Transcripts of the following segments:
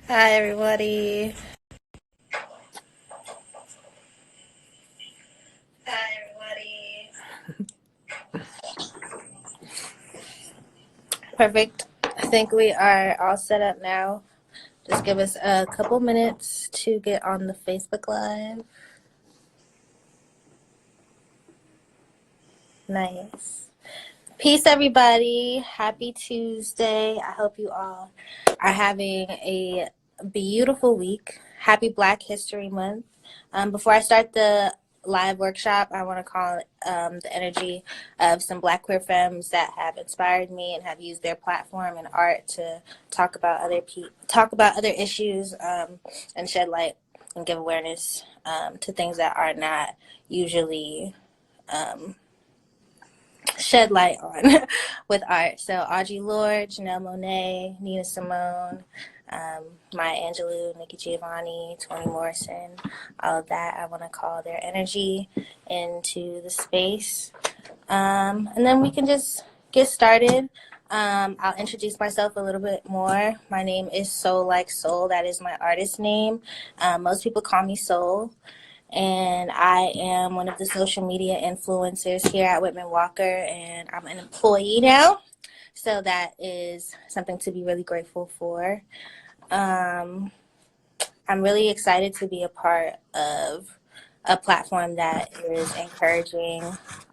Hi, everybody. Perfect. I think we are all set up now. Just give us a couple minutes to get on the Facebook Live. Nice. Peace, everybody. Happy Tuesday. I hope you all are having a beautiful week. Happy Black History Month. Before I start the live workshop, I want to call the energy of some Black queer femmes that have inspired me and have used their platform and art to talk about other issues, and shed light and give awareness to things that are not usually shed light on with art. So Audre Lorde, Janelle Monáe, Nina Simone, Maya Angelou, Nikki Giovanni, Toni Morrison, all of that. I want to call their energy into the space. And then we can just get started. I'll introduce myself a little bit more. My name is Sollikesoul. That is my artist name. Most people call me Soul. And I am one of the social media influencers here at Whitman-Walker, and I'm an employee now. So that is something to be really grateful for. I'm really excited to be a part of a platform that is encouraging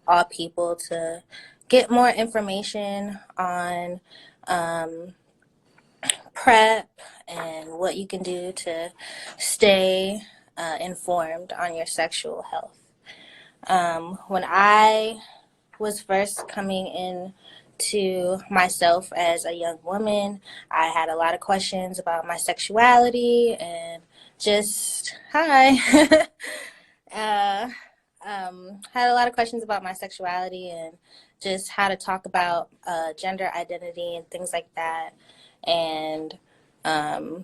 all people to get more information on PrEP and what you can do to stay informed on your sexual health. When I was first coming in to myself as a young woman, I had a lot of questions about my sexuality and just had a lot of questions about my sexuality and just how to talk about gender identity and things like that. And I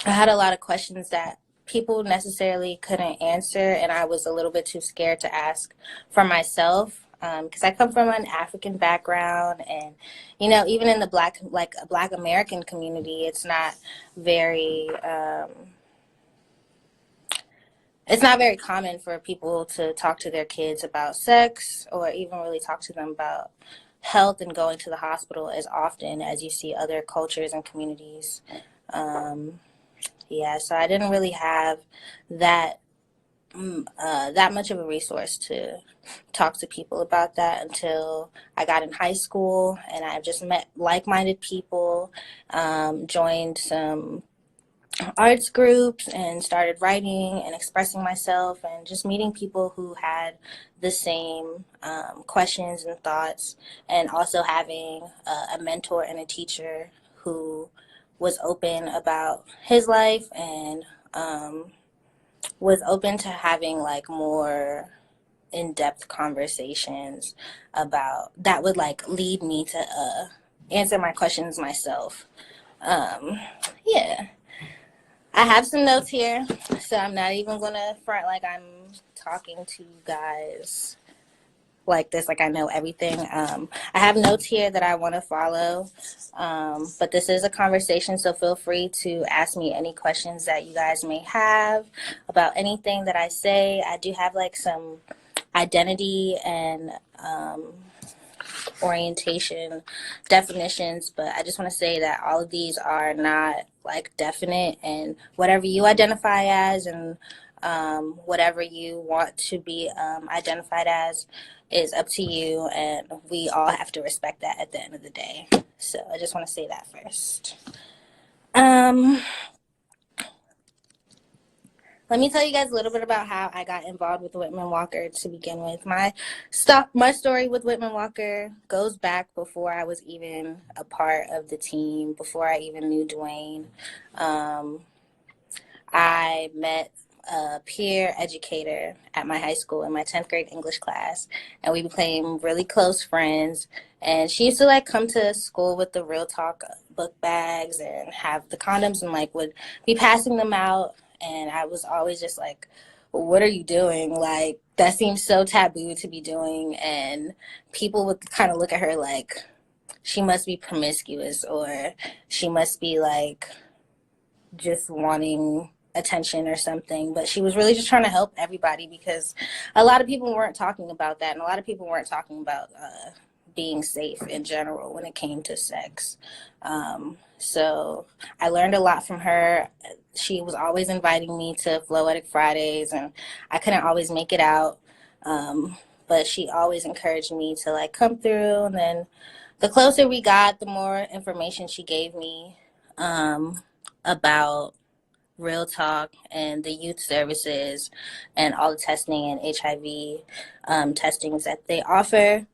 had a lot of questions that people necessarily couldn't answer, and I was a little bit too scared to ask for myself, because I come from an African background, and even in the Black American community, it's not very common for people to talk to their kids about sex or even really talk to them about health and going to the hospital as often as you see other cultures and communities. So I didn't really have that much of a resource to talk to people about that until I got in high school, and I just met like-minded people, joined some arts groups, and started writing and expressing myself, and just meeting people who had the same questions and thoughts, and also having a mentor and a teacher who was open about his life and was open to having like more in-depth conversations about that would like lead me to answer my questions myself. Yeah. I have some notes here, so I'm not even gonna front like I'm talking to you guys like this, like I know everything. I have notes here that I want to follow, but this is a conversation, so feel free to ask me any questions that you guys may have about anything that I say. I do have like some identity and orientation definitions, but I just want to say that all of these are not like definite, and whatever you identify as and whatever you want to be identified as is up to you, and we all have to respect that at the end of the day. So I just want to say that first. Let me tell you guys a little bit about how I got involved with Whitman-Walker to begin with. My story with Whitman-Walker goes back before I was even a part of the team, before I even knew Dwayne. I met a peer educator at my high school in my 10th grade English class, and we became really close friends. And she used to like come to school with the Real Talk book bags and have the condoms and like would be passing them out. And I was always just like, what are you doing? Like, that seems so taboo to be doing. And people would kind of look at her like she must be promiscuous, or she must be like just wanting attention or something, but she was really just trying to help everybody, because a lot of people weren't talking about that, and a lot of people weren't talking about being safe in general when it came to sex. So I learned a lot from her. She was always inviting me to Floetic Fridays, and I couldn't always make it out. But she always encouraged me to like come through. And then the closer we got, the more information she gave me about Real Talk and the youth services and all the testing and HIV testings that they offer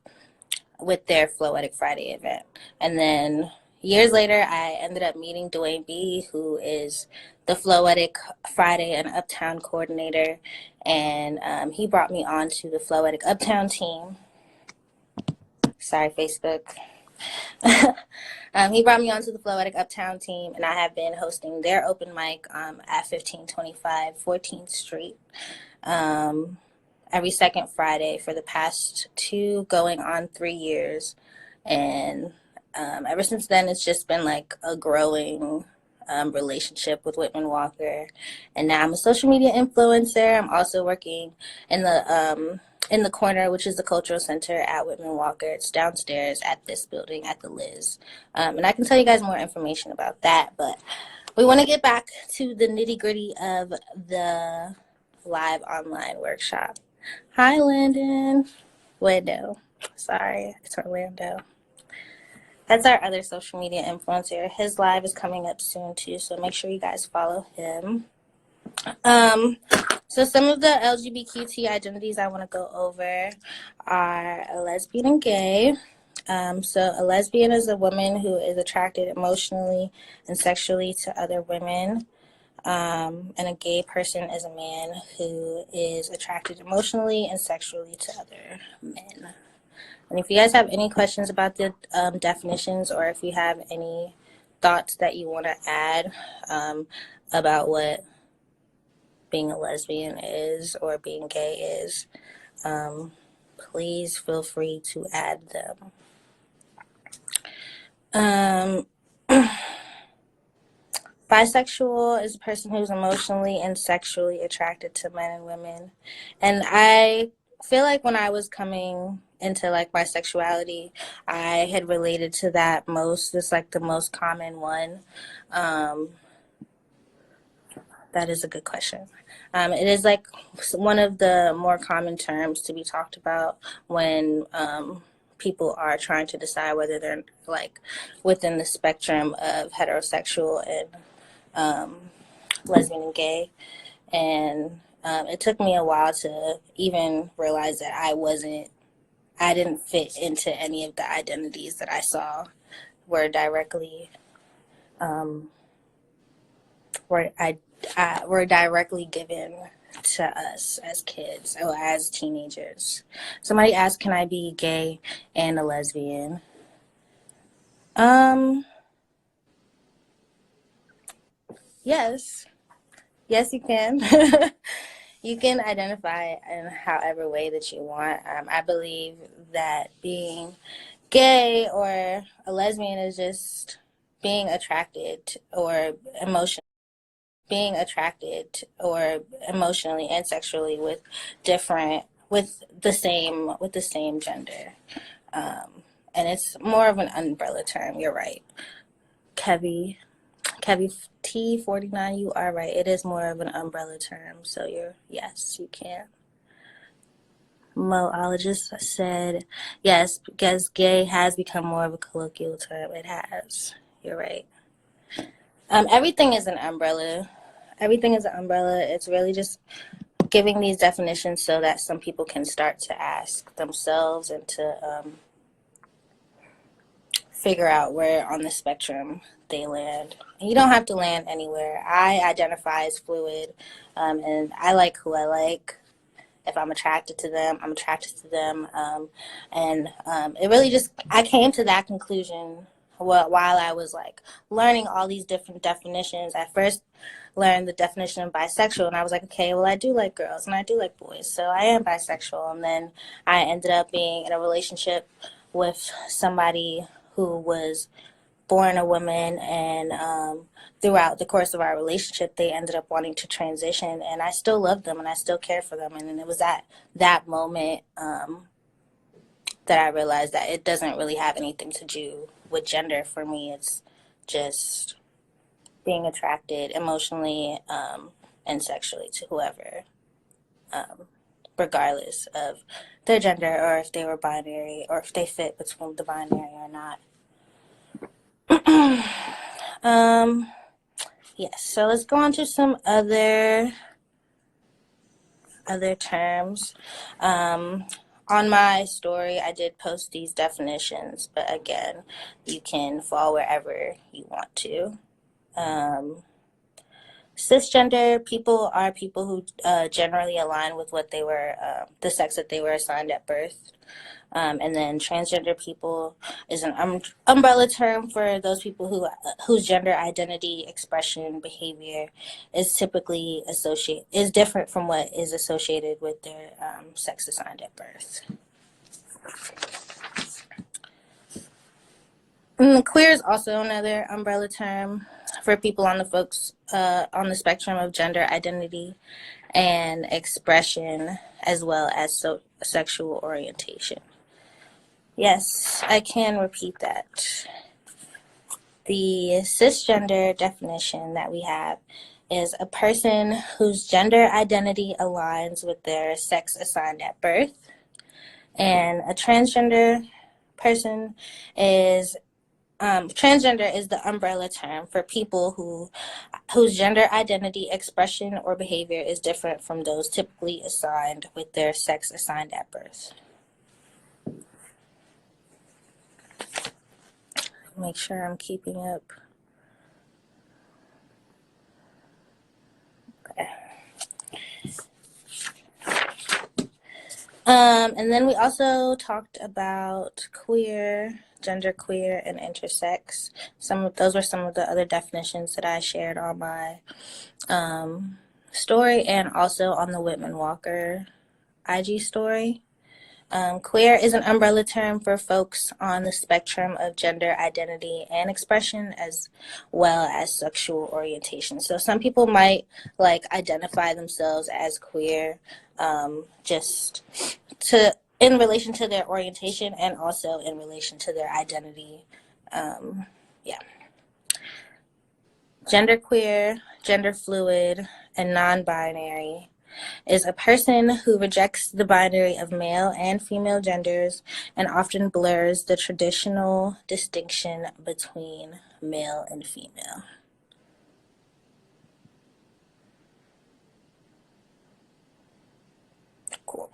with their Floetic Friday event. And then years later, I ended up meeting Dwayne B., who is the Floetic Friday and Uptown coordinator. And he brought me on to the Floetic Uptown team. Sorry, Facebook. He brought me onto the Floetic Uptown team, and I have been hosting their open mic at 1525 14th Street every second Friday for the past 2 going on 3 years. And ever since then, it's just been like a growing relationship with Whitman-Walker. And now I'm a social media influencer. I'm also working in the corner, which is the cultural center at Whitman-Walker. It's downstairs at this building at the Liz. And I can tell you guys more information about that, but we want to get back to the nitty-gritty of the live online workshop. Hi, Landon. Wendo. Sorry, it's Orlando. That's our other social media influencer. His live is coming up soon too, so make sure you guys follow him. So some of the LGBTQ identities I want to go over are a lesbian and gay. So a lesbian is a woman who is attracted emotionally and sexually to other women. And a gay person is a man who is attracted emotionally and sexually to other men. And if you guys have any questions about the definitions, or if you have any thoughts that you want to add about what being a lesbian is or being gay is, please feel free to add them. Bisexual is a person who's emotionally and sexually attracted to men and women. And I feel like when I was coming into like bisexuality, I had related to that most. It's like the most common one. That is a good question. It is like one of the more common terms to be talked about when people are trying to decide whether they're like within the spectrum of heterosexual and lesbian and gay. And it took me a while to even realize that I didn't fit into any of the identities that I saw were directly were directly given to us as kids or as teenagers. Somebody asked, can I be gay and a lesbian? Yes. Yes, you can. You can identify in however way that you want. I believe that being gay or a lesbian is just being attracted or emotionally and sexually with the same gender. And it's more of an umbrella term. You're right. Kevy T49, you are right. It is more of an umbrella term. So yes, you can. Moologist said, yes, because gay has become more of a colloquial term. It has. You're right. Everything is an umbrella. Everything is an umbrella. It's really just giving these definitions so that some people can start to ask themselves and to figure out where on the spectrum they land. And you don't have to land anywhere. I identify as fluid, and I like who I like. If I'm attracted to them, I'm attracted to them. It really just, I came to that conclusion while I was like learning all these different definitions. I first learned the definition of bisexual, and I was like, okay, well, I do like girls and I do like boys, so I am bisexual. And then I ended up being in a relationship with somebody who was born a woman, and throughout the course of our relationship, they ended up wanting to transition, and I still love them and I still care for them. And then it was at that moment that I realized that it doesn't really have anything to do with gender for me. It's just being attracted emotionally and sexually to whoever, regardless of their gender, or if they were binary, or if they fit between the binary or not. Yes, so let's go on to some other terms. On my story, I did post these definitions, but again, you can fall wherever you want to. Cisgender people are people who generally align with what they were, the sex that they were assigned at birth. And then transgender people is an umbrella term for those people whose gender identity, expression, behavior is typically is different from what is associated with their sex assigned at birth. And queer is also another umbrella term for people on the spectrum of gender identity and expression, as well as sexual orientation. Yes, I can repeat that. The cisgender definition that we have is a person whose gender identity aligns with their sex assigned at birth. And a transgender person is transgender is the umbrella term for people whose gender identity, expression, or behavior is different from those typically assigned with their sex assigned at birth. Make sure I'm keeping up. Okay. And then we also talked about queer, genderqueer, and intersex. Those were some of the other definitions that I shared on my story, and also on the Whitman-Walker IG story. Queer is an umbrella term for folks on the spectrum of gender identity and expression, as well as sexual orientation. So some people might identify themselves as queer just in relation to their orientation, and also in relation to their identity. Genderqueer, gender fluid, and non-binary is a person who rejects the binary of male and female genders and often blurs the traditional distinction between male and female. Cool.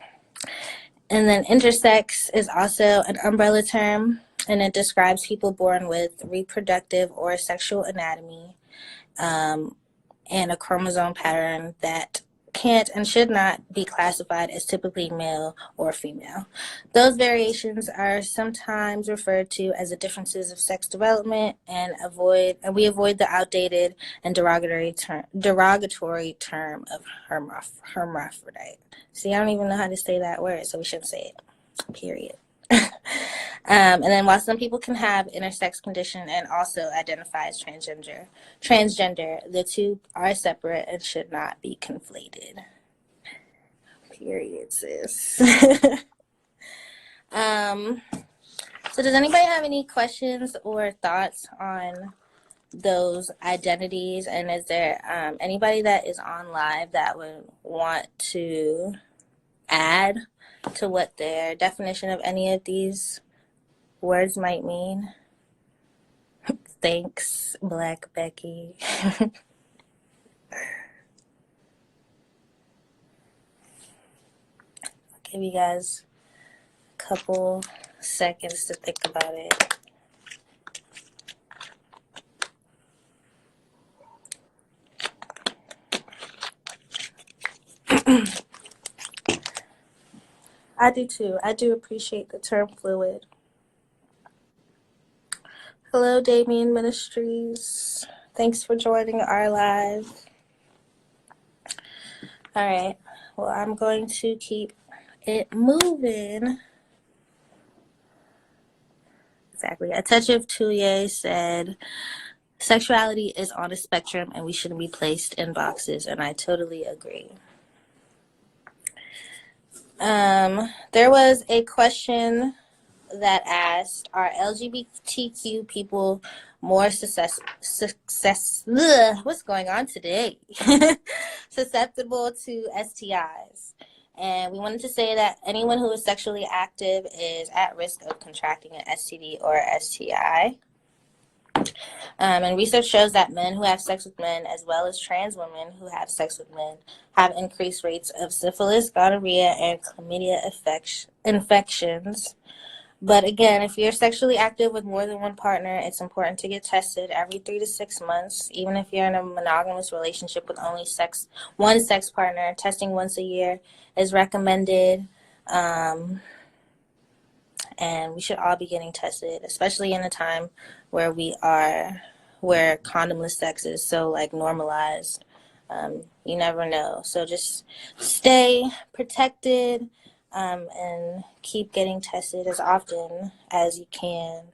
And then intersex is also an umbrella term, and it describes people born with reproductive or sexual anatomy and a chromosome pattern that can't and should not be classified as typically male or female. Those variations are sometimes referred to as the differences of sex development, and we avoid the outdated and derogatory term of hermaphrodite. See, I don't even know how to say that word, so we shouldn't say it, period. And then while some people can have intersex condition and also identify as transgender, the two are separate and should not be conflated. Period, sis. So does anybody have any questions or thoughts on those identities? And is there anybody that is on live that would want to add to what their definition of any of these words might mean? Thanks, Black Becky. I'll give you guys a couple seconds to think about it. I do too. I do appreciate the term fluid. Hello, Damien Ministries. Thanks for joining our live. All right. Well, I'm going to keep it moving. Exactly. A Touch of Tuye said, sexuality is on a spectrum and we shouldn't be placed in boxes, and I totally agree. There was a question that asked, are LGBTQ people more what's going on today? Susceptible to STIs? And we wanted to say that anyone who is sexually active is at risk of contracting an STD or STI. And research shows that men who have sex with men, as well as trans women who have sex with men, have increased rates of syphilis, gonorrhea, and chlamydia infections. But again, if you're sexually active with more than one partner, it's important to get tested every 3 to 6 months. Even if you're in a monogamous relationship with only one sex partner, testing once a year is recommended. And we should all be getting tested, especially in a time where where condomless sex is so like normalized. You never know. So just stay protected, and keep getting tested as often as you can,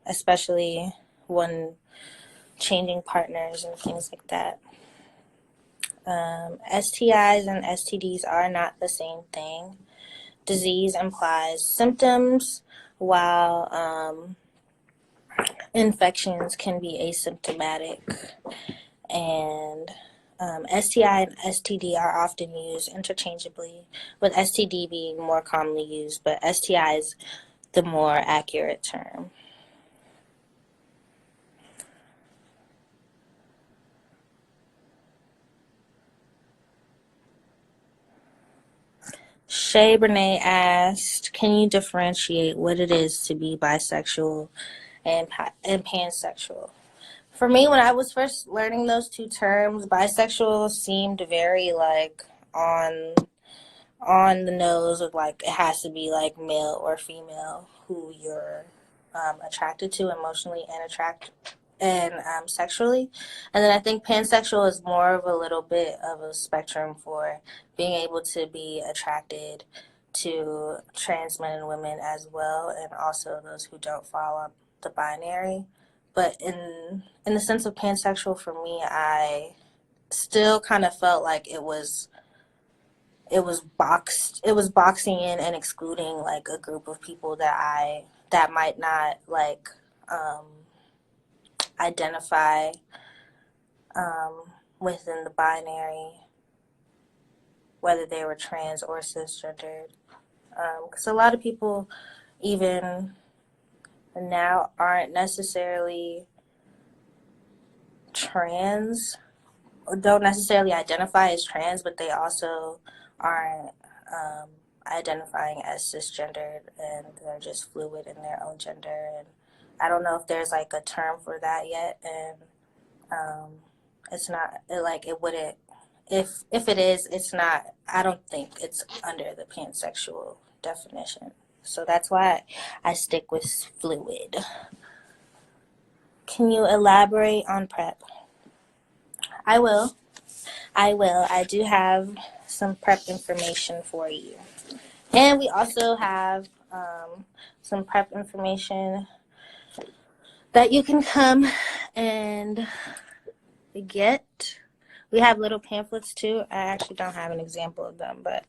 especially when changing partners and things like that. STIs and STDs are not the same thing. Disease implies symptoms, while infections can be asymptomatic. And STI and STD are often used interchangeably, with STD being more commonly used, but STI is the more accurate term. Shay Brene asked, can you differentiate what it is to be bisexual and pansexual? For me, when I was first learning those two terms, bisexual seemed very like on the nose of like it has to be like male or female who you're attracted to emotionally and sexually. And then I think pansexual is more of a little bit of a spectrum for being able to be attracted to trans men and women as well, and also those who don't fall on the binary. But in the sense of pansexual, for me, I still kind of felt like it was boxing in and excluding like a group of people that might not like identify within the binary, whether they were trans or cisgendered. Because a lot of people even now aren't necessarily trans or don't necessarily identify as trans, but they also aren't identifying as cisgendered, and they're just fluid in their own gender. And I don't know if there's like a term for that yet, and it's not like it wouldn't. If it is, it's not. I don't think it's under the pansexual definition. So that's why I stick with fluid. Can you elaborate on PrEP? I will. I do have some PrEP information for you. And we also have some PrEP information that you can come and get. We have little pamphlets too. I actually don't have an example of them, but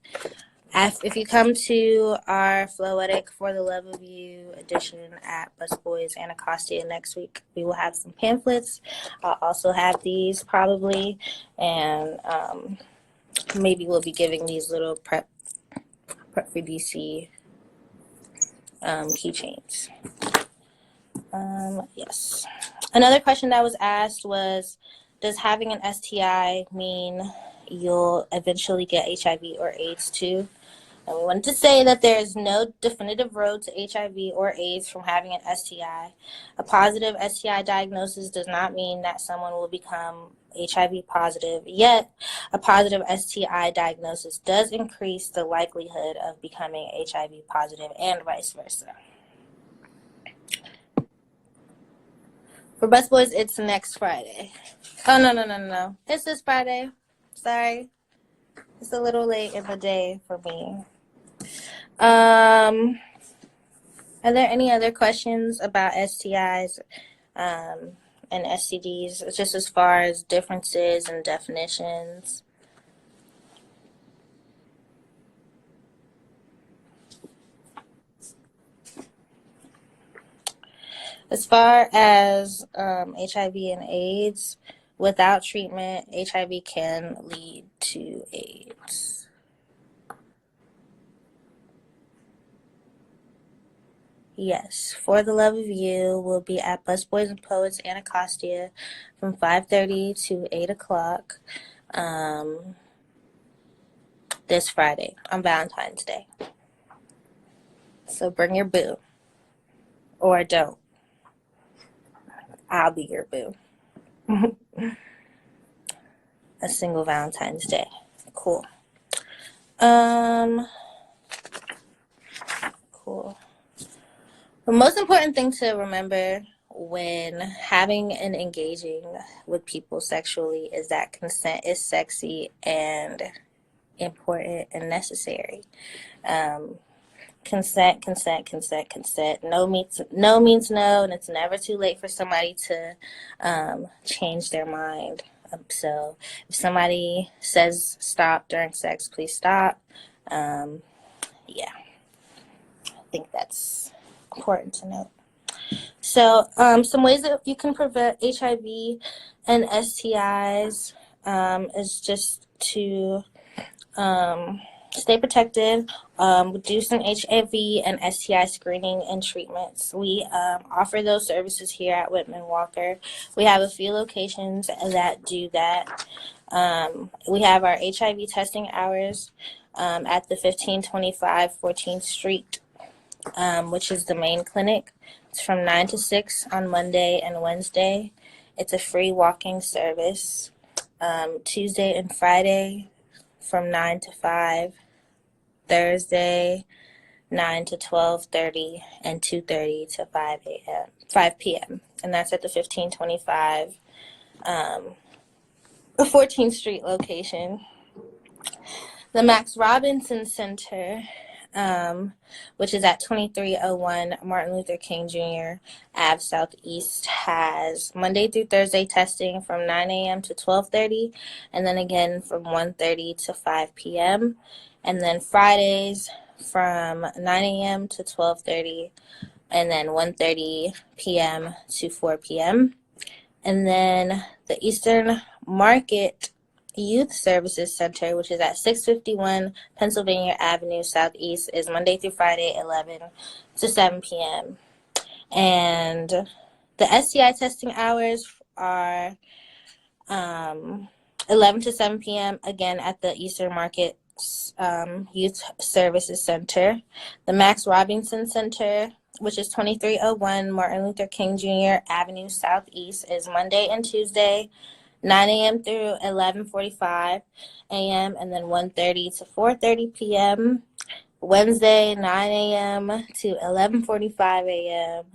if you come to our Floetic For the Love of You edition at Busboys Anacostia next week, we will have some pamphlets. I'll also have these probably, and maybe we'll be giving these little prep for DC keychains. Yes. Another question that was asked was, does having an STI mean you'll eventually get HIV or AIDS too? And we wanted to say that there is no definitive road to HIV or AIDS from having an STI. A positive STI diagnosis does not mean that someone will become HIV positive, yet a positive STI diagnosis does increase the likelihood of becoming HIV positive and vice versa. For Busboys, it's next Friday. Oh, no. It's this Friday. Sorry. It's a little late in the day for me. Are there any other questions about STIs and STDs, just as far as differences and definitions? As far as HIV and AIDS, without treatment, HIV can lead to AIDS. Yes, For the Love of You will be at Busboys and Poets Anacostia from 5:30 to 8 o'clock this Friday on Valentine's Day. So bring your boo. Or don't. I'll be your boo. A single Valentine's Day. Cool. Cool. The most important thing to remember when having and engaging with people sexually is that consent is sexy and important and necessary. Consent. No means no, and it's never too late for somebody to change their mind. So if somebody says stop during sex, please stop. Yeah, I think that's important to note. So some ways that you can prevent HIV and STIs is just to stay protected, do some HIV and STI screening and treatments. We offer those services here at Whitman-Walker. We have a few locations that do that. We have our HIV testing hours at the 1525 14th Street, which is the main clinic. It's from 9 to 6 on Monday and Wednesday. It's a free walking service. Tuesday and Friday from 9 to 5. Thursday 9 to 12:30 and 2:30 to 5 p.m. And that's at the 1525 14th Street location. The Max Robinson Center, which is at 2301 Martin Luther King Jr. Ave Southeast, has Monday through Thursday testing from 9 a.m. to 12:30, and then again from 1:30 to 5 p.m. And then Fridays from 9 a.m. to 12:30, and then 1:30 p.m. to 4 p.m. And then the Eastern Market Youth Services Center, which is at 651 Pennsylvania Avenue Southeast, is Monday through Friday, 11 to 7 p.m. And the STI testing hours are 11 to 7 p.m., again at the Eastern Market Youth Services Center. The Max Robinson Center, which is 2301 Martin Luther King Jr. Avenue Southeast, is Monday and Tuesday, 9 a.m. through 11:45 a.m. and then 1:30 to 4:30 p.m. Wednesday, 9 a.m. to 11:45 a.m.,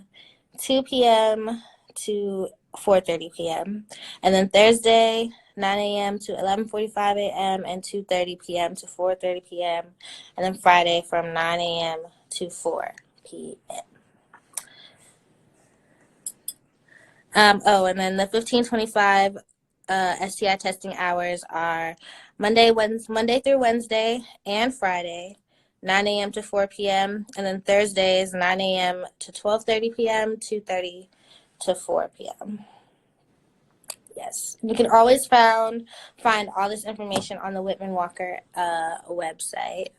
2 p.m. to 4:30 p.m. And then Thursday, 9 a.m. to 11:45 a.m. and 2:30 p.m. to 4:30 p.m. And then Friday from 9 a.m. to 4 p.m. And then the 1525 STI testing hours are Monday through Wednesday and Friday, 9 a.m. to 4 p.m. And then Thursdays, 9 a.m. to 12:30 p.m., 2:30 to 4 p.m. Yes, you can always find all this information on the Whitman-Walker website.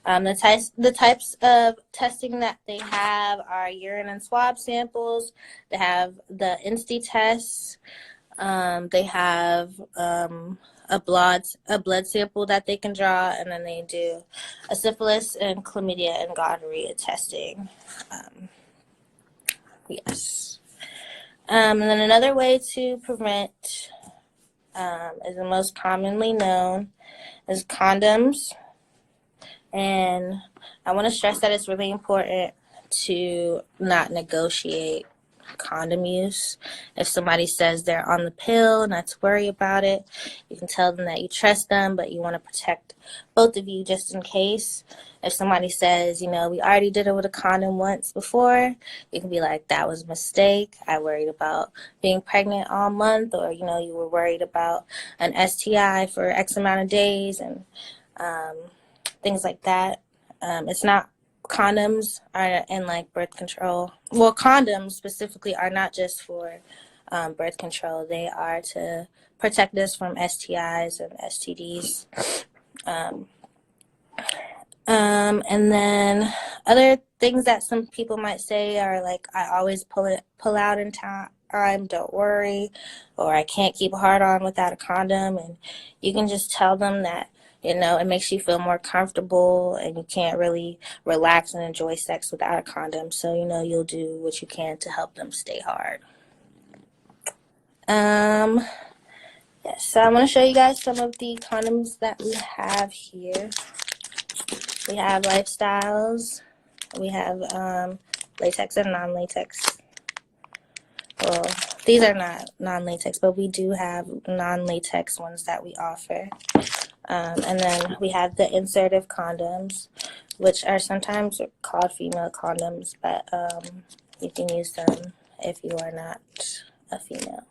The types of testing that they have are urine and swab samples. They have the Insti tests. They have a blood sample that they can draw, and then they do a syphilis and chlamydia and gonorrhea testing. Yes. And then another way to prevent is the most commonly known is condoms. And I want to stress that it's really important to not negotiate condom use. If somebody says they're on the pill, not to worry about it. You can tell them that you trust them, but you want to protect both of you just in case. If somebody says, we already did it with a condom once before, you can be like, that was a mistake. I worried about being pregnant all month, or, you were worried about an STI for X amount of days, and things like that. It's not condoms are and like birth control. Well, condoms specifically are not just for birth control. They are to protect us from STIs and STDs. And then other things that some people might say are like, I always pull out in time, don't worry, or I can't keep a hard on without a condom. And you can just tell them that, it makes you feel more comfortable and you can't really relax and enjoy sex without a condom. So, you'll do what you can to help them stay hard. Yes, so I'm going to show you guys some of the condoms that we have here. We have Lifestyles. We have latex and non-latex. Well, these are not non-latex, but we do have non-latex ones that we offer. And then we have the insertive condoms, which are sometimes called female condoms, but you can use them if you are not a female.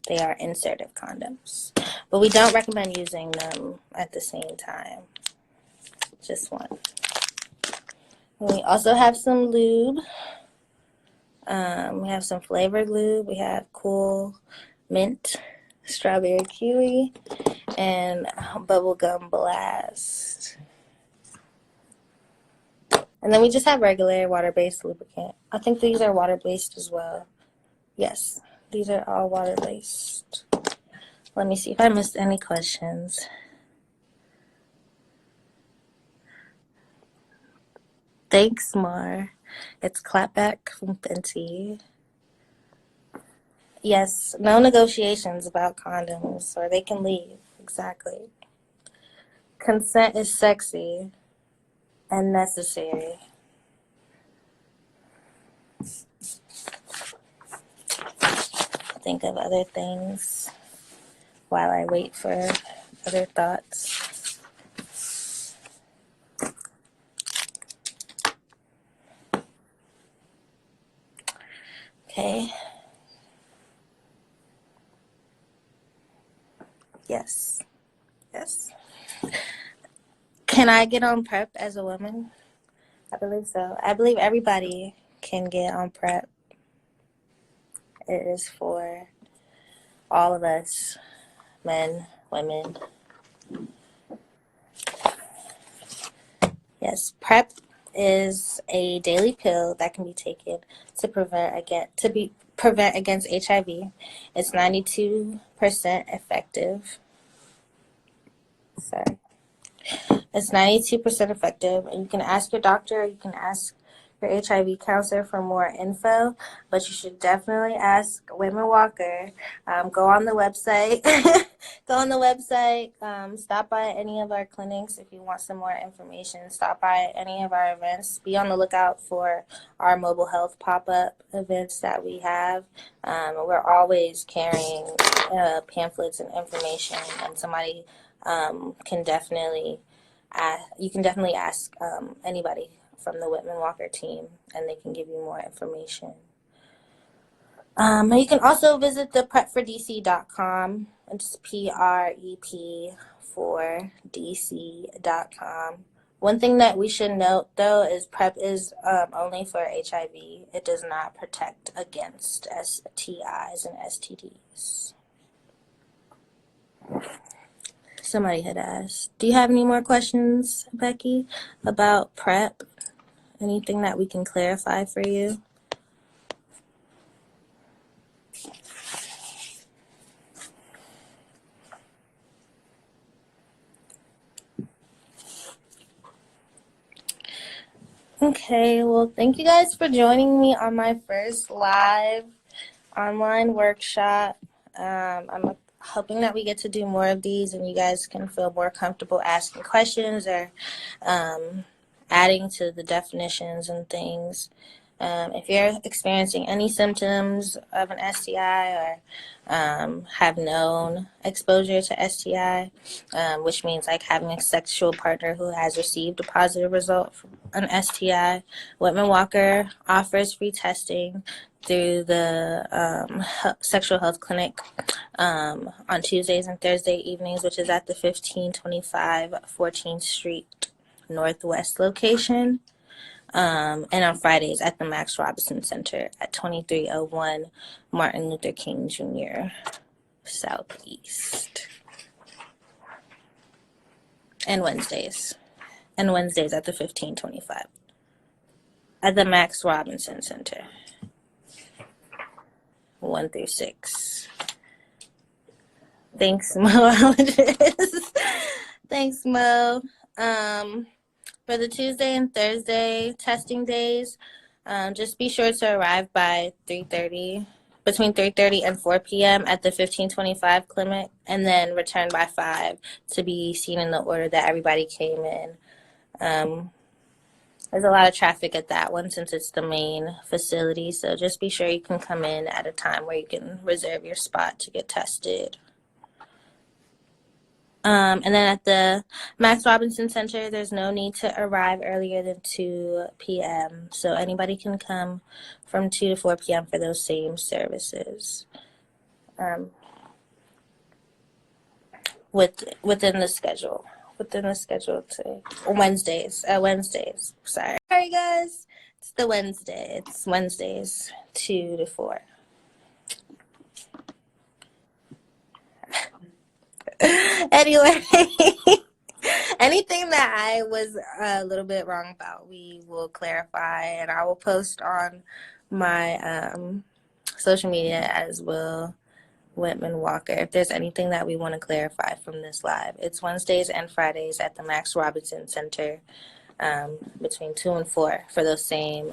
They are insertive condoms, but we don't recommend using them at the same time. Just one. And we also have some lube. We have some flavored lube. We have Cool Mint, Strawberry Kiwi, and Bubblegum Blast. And then we just have regular water-based lubricant. I think these are water-based as well. Yes, these are all water-based. Let me see if I missed any questions. Thanks, Mar. It's Clapback from Fenty. Yes, no negotiations about condoms, or they can leave. Exactly. Consent is sexy and necessary. Think of other things while I wait for other thoughts. Okay. Yes. Yes. Can I get on PrEP as a woman? I believe so. I believe everybody can get on PrEP. It is for all of us, men, women. Yes, PrEP is a daily pill that can be taken to prevent against HIV. It's 92% effective. Sorry. It's 92% effective, and you can ask your doctor, you can ask your HIV counselor for more info, but you should definitely ask Whitman-Walker. Go on the website. Stop by any of our clinics if you want some more information. Stop by any of our events. Be on the lookout for our mobile health pop-up events that we have. We're always carrying pamphlets and information, and somebody can definitely ask anybody from the Whitman-Walker team, and they can give you more information. You can also visit the prepfordc.com. It's PREP for DC.com. One thing that we should note, though, is PrEP is only for HIV. It does not protect against STIs and STDs. Somebody had asked, do you have any more questions, Becky, about PrEP? Anything that we can clarify for you? Okay, well, thank you guys for joining me on my first live online workshop. I'm hoping that we get to do more of these and you guys can feel more comfortable asking questions or adding to the definitions and things. If you're experiencing any symptoms of an STI or have known exposure to STI, which means like having a sexual partner who has received a positive result from an STI, Whitman-Walker offers free testing through the sexual health clinic on Tuesdays and Thursday evenings, which is at the 1525 14th Street Northwest location. And on Fridays at the Max Robinson Center at 2301 Martin Luther King Jr. Southeast. And Wednesdays. And Wednesdays at the 1525 at the Max Robinson Center. 1 through 6. Thanks, Mo. Thanks, Mo. For the Tuesday and Thursday testing days, just be sure to arrive by 3:30, between 3:30 and 4 p.m. at the 1525 clinic, and then return by 5 to be seen in the order that everybody came in. There's a lot of traffic at that one since it's the main facility, so just be sure you can come in at a time where you can reserve your spot to get tested. And then at the Max Robinson Center, there's no need to arrive earlier than 2 p.m. So anybody can come from 2 to 4 p.m. for those same services. Within the schedule. To Wednesdays. Sorry, guys. It's the Wednesday. It's Wednesdays 2 to 4. Anyway, anything that I was a little bit wrong about, we will clarify, and I will post on my social media as well. Whitman-Walker. If there's anything that we want to clarify from this live, it's Wednesdays and Fridays at the Max Robinson Center between 2 and 4 for those same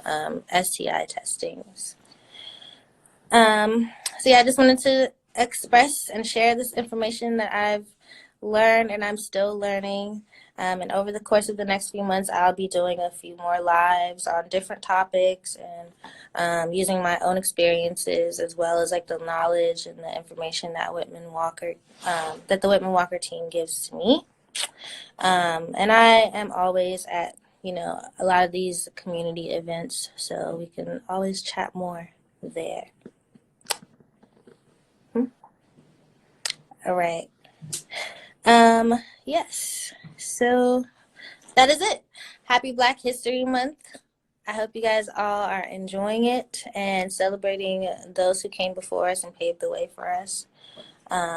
STI testings. So yeah, I just wanted to express and share this information that I've learned and I'm still learning. And over the course of the next few months, I'll be doing a few more lives on different topics and using my own experiences as well as like the knowledge and the information that that the Whitman-Walker team gives to me. And I am always at, a lot of these community events, so we can always chat more there. All right. Yes. So that is it. Happy Black History Month. I hope you guys all are enjoying it and celebrating those who came before us and paved the way for us.